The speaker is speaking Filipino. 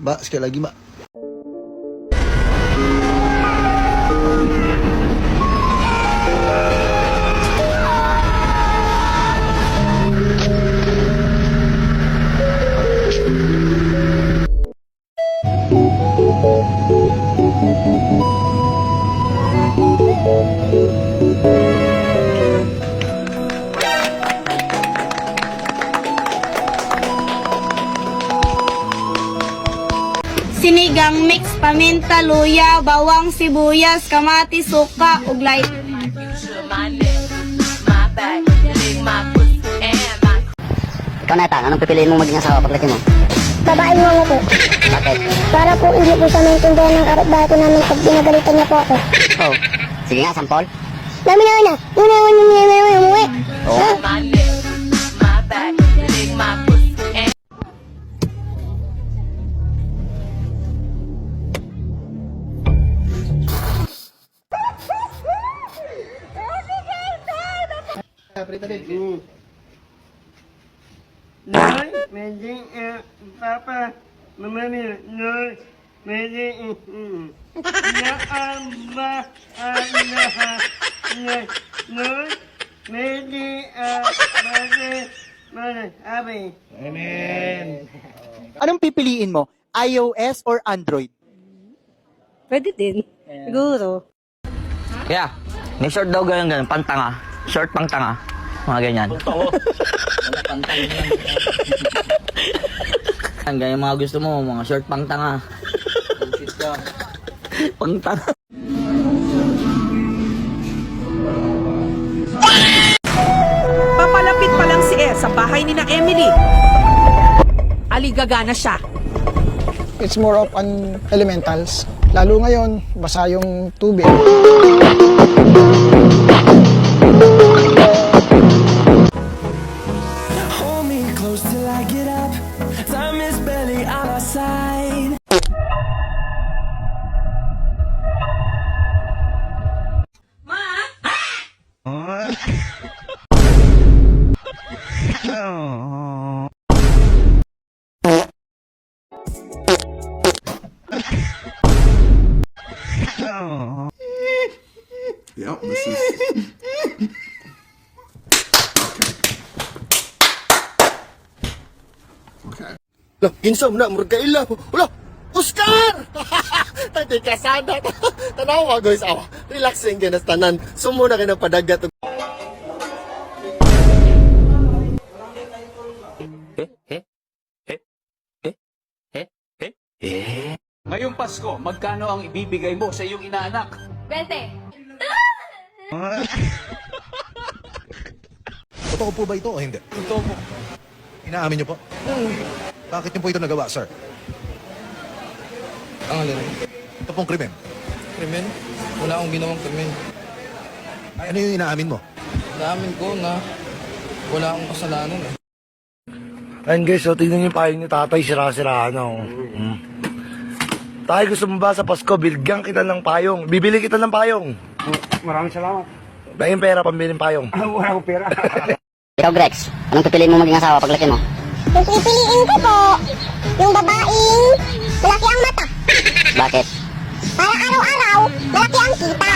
Mbak, sekali lagi, Mbak. Sinigang mix, paminta, luya, bawang, sibuyas, kamatis, suka, ug light. Ikaw na Etang, anong pipiliin mong maging asawa paglaki mo? Babae mo ako po. Bakit? Para po hindi po siya maintindihan ng kapitbahay ko namin pag binagalitan niya po ako. Oh, sige nga, sampol. Dami na. Una umuwi. Oo. Noy, medyo papa, mamamil, noy, medyo na ama, noy, noy, medyo abi. Anong pipiliin mo? iOS or Android? Pwede din. Siguro. Kaya, may short daw ganyan, pantanga. Short pang tanga. Mga ganyan. Ang ganyan mga gusto mo, mga short pang tanga. Pang tanga. Papalapit pa lang si S sa bahay ni na Emily. Aligaga na siya. It's more of an elementals. Lalo ngayon, basa yung tubig. Hold me close till I get up. Time is barely on our side. Yep, this is... Okay. Lah, insam na murag kaila. Wala, Oscar! Tati kasada. Tanaw ka guys, awa. Relaxing din as tanan. Sumo na kayo ng padagat. Ngayong Pasko, magkano ang ibibigay mo sa iyong inaanak? 20. Totoo po ba ito o hindi? Totoo po. Inaamin niyo po? Bakit niyo po ito nagawa, sir? Ang alin? Ito pong krimen. Krimen? Wala akong ginawang krimen. Ay, ano yung inaamin mo? Naamin ko na wala akong kasalanan eh. Ayun guys, so tingnan niyo yung payo ni tatay, sira-sira ano. Tayo gusto mo ba sa Pasko, bilgyan kita ng payong. Bibili kita ng payong. Maraming salamat. Dahil yung pera, pambilin payong. Wala akong pera. Ikaw Grex, anong pipiliin mong maging asawa paglaki mo? Yung pipiliin ko po, yung babaeng malaki ang mata. Bakit? Para araw-araw, malaki ang kita.